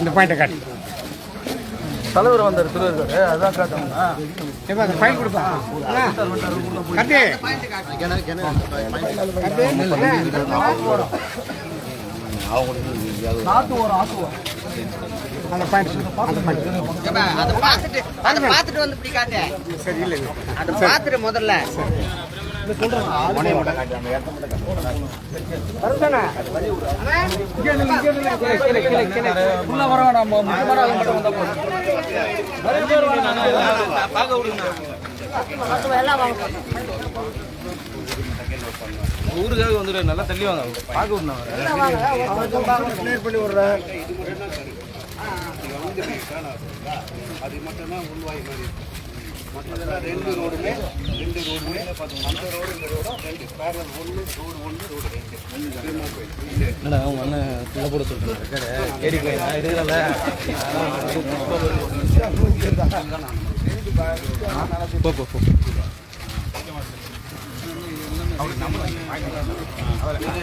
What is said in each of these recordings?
இந்த பாயிண்ட்டை காட்டி தலைவர் வந்தார் திருவாரூர் அதான் காட்டணும்னா அந்த பாயிண்ட் கொடுப்பா கட்டி அந்த பாயிண்ட் அதை பார்த்துட்டு வந்து இப்படி காட்டு. சரி இல்லை அதை பார்த்துட்டு முதல்ல ஊருக்காக வந்துட்டு நல்லா தள்ளி வாங்க பார்க்க கிளியர் பண்ணி விடுறேன். அது மட்டும்தான் உள்வாய் மாதிரி மற்றதெல்லாம் ரெண்டு ரோடுமே அந்த ரோடு இந்த ரோடும் ரெண்டு பேரல் ஒன்று ரோடு ரெண்டு என்னடா அவங்க அண்ணன் பிள்ளை போட சொல்லிட்டு ஏறி இருக்கிறாங்க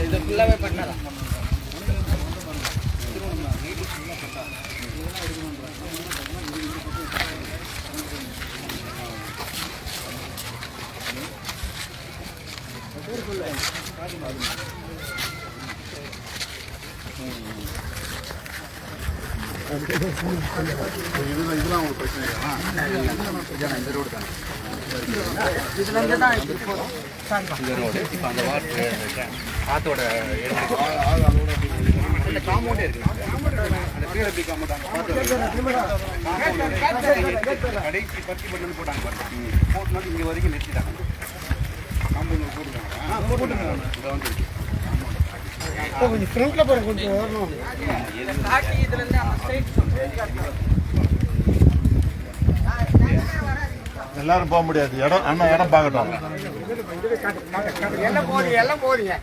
இதை ஃபுல்லாகவே பண்ணாரா? இதெல்லாம் உங்களுக்கு பிரச்சனை இல்லையா? இந்த ரோடு தானே இதுலேருந்து தான் இந்த ரோடு இப்போ அந்த வாட்டர் ஆற்றோட அந்த காம்பவுண்டே இருக்கு அந்த பிஎல்பி காம்பவுண்ட் கடைசி பத்தி பண்ணு போட்டாங்க போட்டு இங்கே வரைக்கும் நிறுத்திட்டாங்க. காம்பவுண்ட் போட்டுருக்காங்க கொஞ்சம் ஃப்ரண்ட்ல போற கொஞ்சம் வரணும். காட்டி இதுலேருந்து அந்த சைட் எல்லாரும் போக முடியாது. இடம் அண்ணா இடம் பார்க்கட்டும். எல்லாம் போறீங்க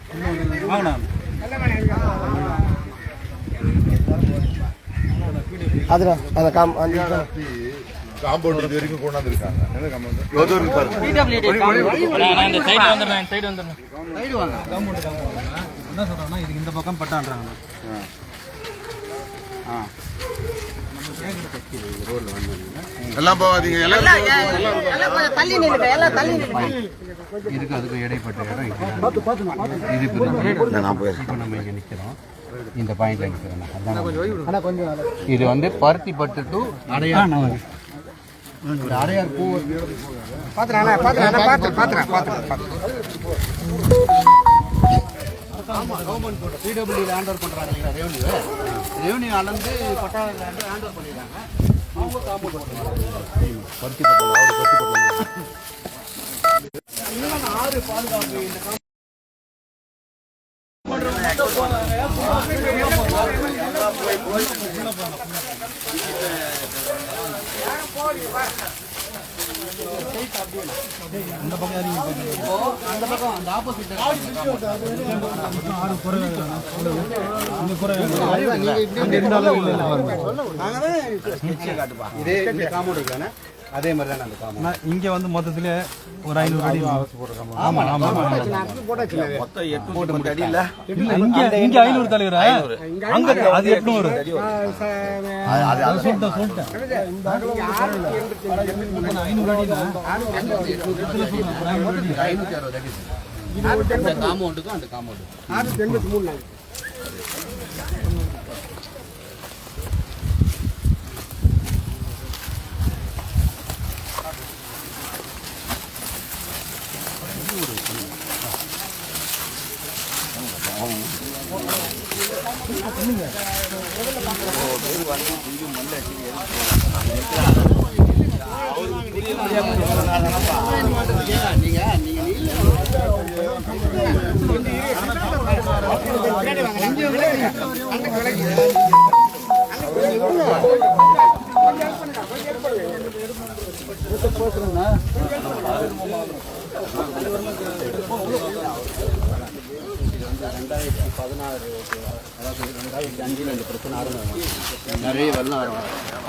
அதுதான் அந்த காம்பவுண்ட் இது வரைக்கும் கொண்டாந்துருக்காங்க. என்ன சொல்றாங்கன்னா இதுக்கு இந்த பக்கம் பட்டான்றாங்க. எல்லாம் போகாதீங்க. எல்லாம் தள்ளி நில்லுங்க, எல்லாம் தள்ளி நில்லுங்க. இதுக்கு அதுக்கு இடைப்பட்ட இடம் இது இப்போ நம்ம இங்கே நிற்கிறோம். இந்த பாயிண்ட்ல நிற்கிறோம். இது வந்து பருத்திப்பட்டு டு அடையார் அடையார் பூ கவர்மெண்ட் போட்ட பிடபிள்யூ ஹேண்ட் ஓவர் பண்ணுறாங்க. ரெவன்யூ அளந்து பட்டா ஹேண்ட் ஓவர் பண்ணிடுறாங்க. அவங்க காம்பவுண்ட் போட்டுருக்காங்க. பருத்திப்பட்டு ஆறு பாதுகாப்பு அந்த பக்கம் அந்த பக்கம் அந்த ஆப்போசிட் இதே காம்பவுண்ட் இருக்கானே அதே மாதிரி தான் அந்த காமன். இங்க வந்து மொத்தத்துல ஒரு 500 அடி ஆமா ஆமா போட்டாச்சு மொத்தம் 810 அடி இல்ல இங்க 500 தலைவரா அங்க அது 800 அது சொல்லிட்டேன் இந்த அகலம் 500 அடி 560 அடி. இந்த காம்பவுண்டுக்கும் அந்த காம்பவுண்டு 683 நாள் நிறைய வெள்ளம் வரும்.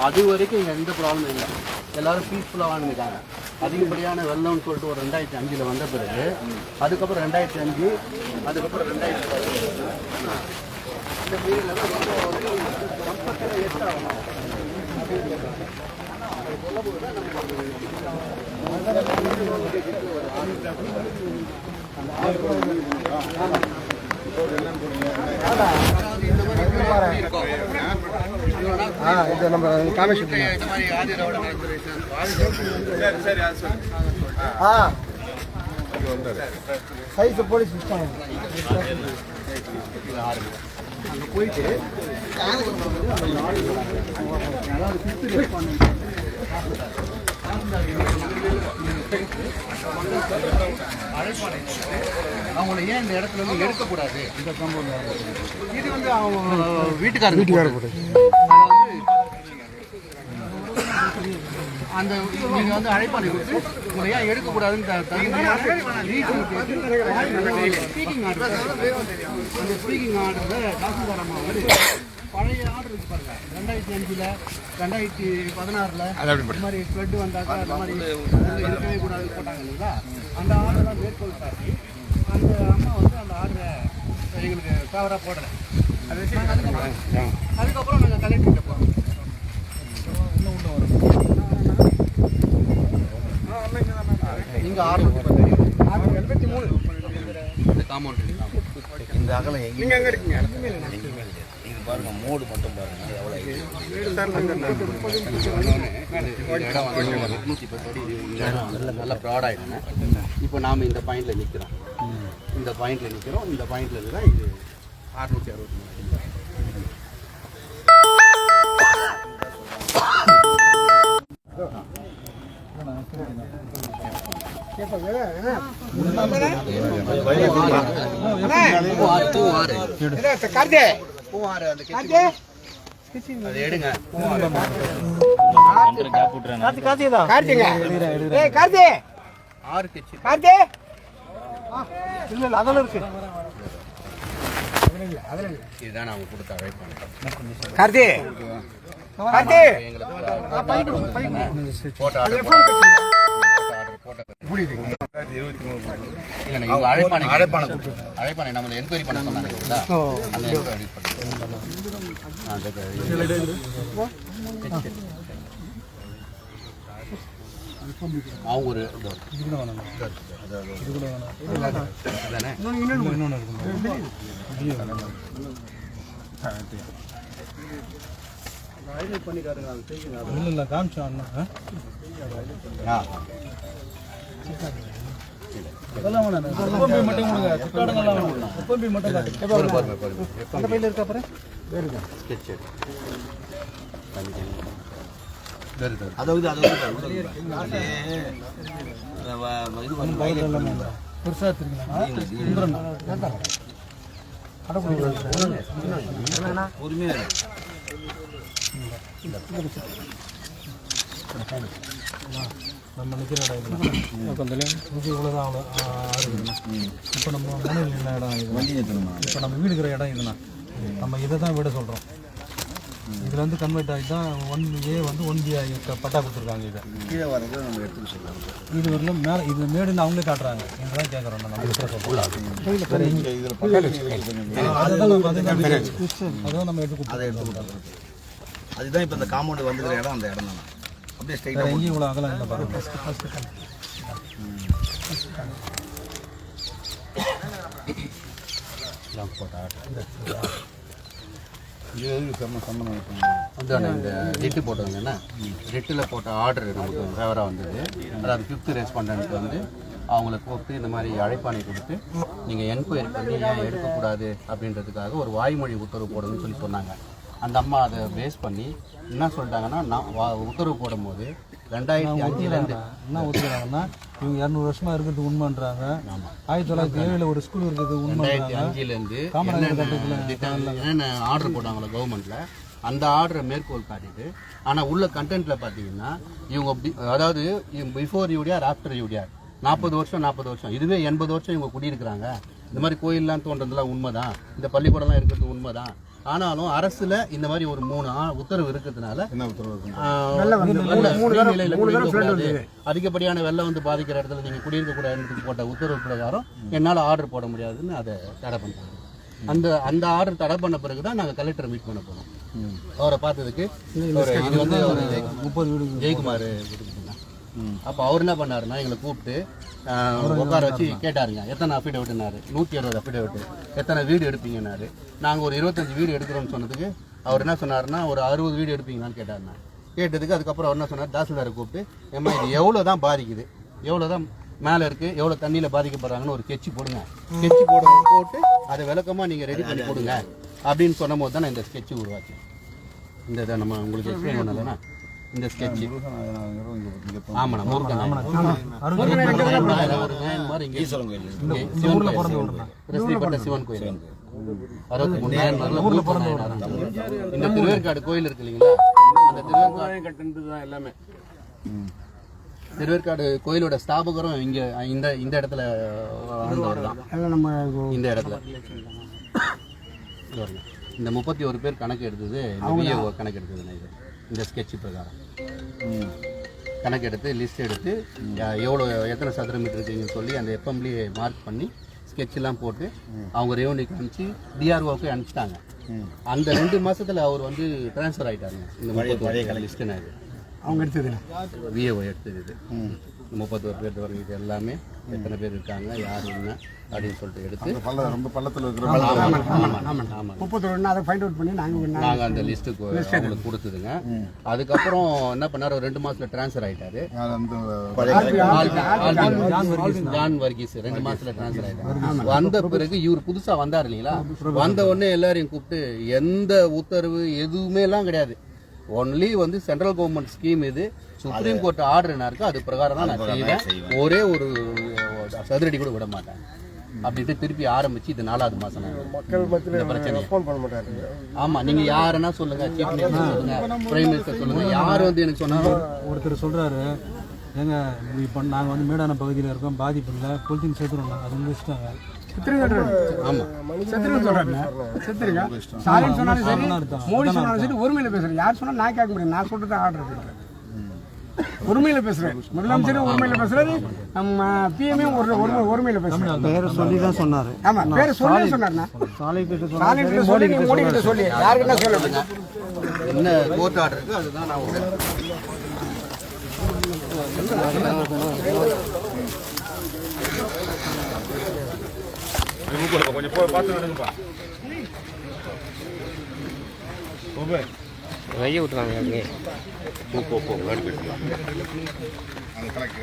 அது வரைக்கும் இங்கே எந்த ப்ராப்ளமும் இல்லை, எல்லாரும் பீஸ்ஃபுல்லாக வாழ்ந்துட்டாங்க. அதிகப்படியான வெள்ளம்னு சொல்லிட்டு ஒரு 2005 வந்த பிறகு, அதுக்கப்புறம் 2005, அதுக்கப்புறம் 2010 இந்த பீரியடில் தான் கம்பத்தில் எட்டாகும். இது நம்ம காமேஸ்வரம் இந்த மாதிரி ஆதிரோட சைஸ் போலீஸ் சிஸ்டம் அங்கே போயிட்டு அவங்கள ஏன் இந்த இடத்துல இருந்து எடுக்கக்கூடாது, இந்த கம்பவுண்ட் இது வந்து அவங்க வீட்டுக்காரங்க அந்த நீங்க வந்து அழைப்பானை கொடுத்து உங்களை ஏன் எடுக்கக்கூடாதுன்னு ஸ்பீக்கிங் ஆர்டர், அந்த ஸ்பீக்கிங் ஆர்டரில் தாசில்தார் அம்மா வந்து பழைய ஆர்டர் இருக்கு பாருங்க, 2005, 2016 இந்த மாதிரி ஃப்ளட் வந்தாக்கா அந்த மாதிரி இருக்கவே கூடாது போட்டாங்க இல்லைங்களா, அந்த ஆர்டர்லாம் மேற்கொள் காட்டி அந்த அம்மா வந்து அந்த ஆர்டரை எங்களுக்கு ஃபேவராக போடலை. அதுக்கப்புறம் நாங்கள் கலெக்டர்கிட்ட போகிறோம். நீங்க 683 இந்த காம்பவுண்ட் இந்த அகலம் நீங்க எங்க இருக்கீங்க? இது பாருங்க, மோடு மட்டும் பாருங்க எவ்வளவு நல்ல ப்ராட் ஆயிடுங்க. இப்போ நாம இந்த பாயிண்ட்ல நிக்கிறோம், இந்த பாயிண்ட்ல நிக்கிறோம், இந்த பாயிண்ட்ல இருந்தா இது 663. இதுதான் நாம கொடுத்த அழைப்பு. அழைப்பானை நம்ம என்கொயரி பண்ண சொன்னாங்க, அந்த என்கொயரி அவங்க ஒரு நம்ம நிற்கிற இடம் இது இவ்வளோதான். அவ்வளோ இப்போ நம்ம மனையில் என்ன இடம் இது, இப்போ நம்ம வீடு இருக்கிற இடம் இதுண்ணா, நம்ம இதை தான் விட சொல்கிறோம். இதில் வந்து கன்வெர்ட் ஆகி தான் 1A வந்து 1B ஆகி பட்டா கொடுத்துருக்காங்க. இதை கீழே வரது நம்ம எடுத்துக்க சொல்லலாம். இது வரலும் மேலே இது மேடுன்னு அவங்களே காட்டுறாங்க. இதுதான் கேட்குறோம் நம்ம அதான் நம்ம எடுத்து அதை எடுத்து கொடுத்துருக்கோம். அதுதான் இப்போ இந்த காம்பவுண்டு வந்துக்கிற இடம் அந்த இடம் தான். அப்படியே ஸ்ட்ரைட்டாக எங்கேயும் இவ்வளோ அகலம் இல்லை பாருங்க. அதான் இந்த ரிட்டு போட்டதுங்கன்னா ரிட்டில் போட்ட ஆர்டர் நமக்கு ஃபேவராக வந்தது. அதாவது 5th ரெஸ்பாண்டன்ட் வந்து அவங்கள கூப்பிட்டு இந்த மாதிரி அழைப்பாணை கொடுத்து நீங்கள் என்கொயரி பண்ணி ஏன் எடுக்கக்கூடாது அப்படின்றதுக்காக ஒரு வாய்மொழி உத்தரவு போடுங்கன்னு சொல்லி சொன்னாங்க. அந்த அம்மா அதை பேஸ் பண்ணி என்ன சொல்லிட்டாங்கன்னா, நான் உத்தரவு போடும்போது 2005 என்ன ஒத்துக்கிறாங்கன்னா இவங்க 200 வருஷமா இருக்கிறது உண்மைன்றாங்க. 1907 ஒரு ஸ்கூல் இருக்கிறது உண்மைன்றாங்க. 2005 என்னென்ன ஆர்டர் போட்டாங்களோ கவர்மெண்ட்ல அந்த ஆர்டரை மேற்கோள் காட்டிட்டு, ஆனால் உள்ள கண்டென்ட்ல பார்த்தீங்கன்னா இவங்க அதாவது பிஃபோர் யூடிஆர் ஆஃப்டர் யூடிஆர் 40 வருஷம் இதுவே 80 வருஷம் இவங்க குடியிருக்கிறாங்க. இந்த மாதிரி கோயிலெலாம் தோன்றதுலாம் உண்மைதான், இந்த பள்ளிக்கூடம்லாம் இருக்கிறது உண்மைதான். ஆனாலும் அரசுல இந்த மாதிரி ஒரு 3 உத்தரவு இருக்கிறதுனால அதிகப்படியான வெள்ளம் வந்து பாதிக்கிற இடத்துல நீங்க குடியிருக்க கூடாதுன்னு போட்ட உத்தரவு பிரகாரம் என்னால ஆர்டர் போட முடியாதுன்னு அதை தடை பண்றாங்க. அந்த ஆர்டர் தடை பண்ண பிறகுதான் நாங்க கலெக்டரை மீட் பண்ண போனோம். அவரை பார்த்ததுக்கு இது வந்து 30 வீடு ஜெயக்குமார். அப்போ அவர் என்ன பண்ணாருன்னா எங்களை கூப்பிட்டு உட்கார வச்சு கேட்டாருங்க, எத்தனை அஃபிடவிட்னாரு. 160 அஃபிடவிட். எத்தனை வீடு எடுப்பீங்கன்னாரு. நாங்கள் ஒரு 25 வீடு எடுக்கிறோம்னு சொன்னதுக்கு அவர் என்ன சொன்னாருன்னா, ஒரு 60 வீடு எடுப்பீங்களான்னு கேட்டாருண்ணா. கேட்டதுக்கு அதுக்கப்புறம் அவர் என்ன சொன்னார், தாசில்தாரை கூப்பிட்டு, ஏம்மா இது எவ்வளோ தான் பாதிக்குது, எவ்வளோ தான் மேலே இருக்குது, எவ்வளோ தண்ணியில் பாதிக்கப்படுறாங்கன்னு ஒரு ஸ்கெட்ச் போடுங்க. ஸ்கெட்ச் போட்டு அதை விளக்கமாக நீங்கள் ரெடி பண்ணி கொடுங்க அப்படின்னு சொன்ன போது தான் நான் இந்த ஸ்கெட்ச் உருவாச்சு. இந்த இதை நம்ம உங்களுக்கு எக்ஸ்பிளைன் பண்ணலைன்னா இந்த ஸ்கெட்ச் ஆமாண்ணா முருகன் சிவன் கோயில் 63 இந்த திருவேற்காடு கோயில் இருக்கு இல்லைங்களா, அந்த திருவேற்காடு கோயிலோட ஸ்தாபகரும் இங்க இந்த இடத்துல இந்த இடத்துல இந்த 31 பேர் கணக்கு எடுத்தது கணக்கு எடுத்தது இந்த ஸ்கெட்ச் பிரகாரம் கணக்கு எடுத்து லிஸ்ட் எடுத்து எத்தனை சதுர மீட்டர் இருக்குன்னு சொல்லி அந்த எஃப்எம்லேயே மார்க் பண்ணி ஸ்கெட்செல்லாம் போட்டு அவங்க ரெவன்யூக்கு அனுப்பிச்சு டிஆர்ஓக்கு அனுப்பிச்சிட்டாங்க. அந்த 2 மாசத்துல அவர் வந்து டிரான்ஸ்ஃபர் ஆகிட்டாங்க. இந்த 31 லிஸ்ட்டுனா இது அவங்க எடுத்தது விஏஓ எடுத்தது. இது 31 பேர் வரைக்கும் இது எல்லாமே எத்தனை பேர் இருக்காங்க, யார் என்ன அப்படின்னு சொல்லிட்டு எடுத்து ரொம்ப பள்ளத்தில் இருக்கிற 31 அதை ஃபைண்ட் அவுட் பண்ணி நாங்கள் அந்த லிஸ்ட்டுக்கு அவங்களுக்கு கொடுத்துதுங்க. அதுக்கப்புறம் என்ன பண்ணார், ஒரு 2 மாசத்துல டிரான்ஸ்ஃபர் ஆகிட்டாரு. ஜான் வர்கீஸ் 2 மாசத்துல டிரான்ஸ்ஃபர் ஆகிட்டாரு. வந்த பிறகு இவர் புதுசா வந்தார் இல்லைங்களா, வந்த உடனே எல்லாரையும் கூப்பிட்டு எந்த உத்தரவு எதுவுமே எல்லாம் கிடையாது, ஒன்லி வந்து சென்ட்ரல் கவர்மெண்ட் ஸ்கீம் இது, சுப்ரீம் கோர்ட் ஆர்டர் என்ன இருக்கோ அது பிரகாரம் தான் நான் செய்வேன், ஒரே ஒரு சதுரடி கூட விட மாட்டேன் அப்படின்ட்டு திருப்பி ஆரம்பிச்சு இது 4வது மாசம் பிரச்சனை. ஆமா, நீங்க யாருன்னா சொல்லுங்க, சீஃப் மினிஸ்டர் சொல்லுங்க, பிரைம் மினிஸ்டர் சொல்லுங்க, யார் வந்து எனக்கு சொன்னாலும். ஒருத்தர் சொல்றாரு, ஏங்க இப்போ நாங்கள் வந்து மேடான பகுதியில் இருக்கோம், பாதிப்பு இல்லை, பொலித்தீன் சேர்த்துருவோம், அது வந்து வச்சுட்டாங்க. உரிமையில பேசுறேன், யார் சொன்னா நான் கேட்க முடியும், நான் சொல்றது ஆர்டர் பண்றேன். உரிமையில பேசுறேன், முதலமைச்சரும் உரிமையில பேசுறாரு, நம்ம பிஎம்ஏ உரிமையில பேசுறேன். பேரை சொல்லி தான் சொன்னாரு. ஆமா, பேரை சொல்லி சொன்னாருன்னா சாலை சொல்லி நீ மோடி கிட்ட சொல்லி யாருக்கு என்ன சொல்லுங்க, என்ன கோர்ட் ஆர்டர் இருக்கு அதுதான் நான் கொஞ்சம் பார்த்து விடுங்கப்பா. கையை விட்டுறாங்க. கணக்கு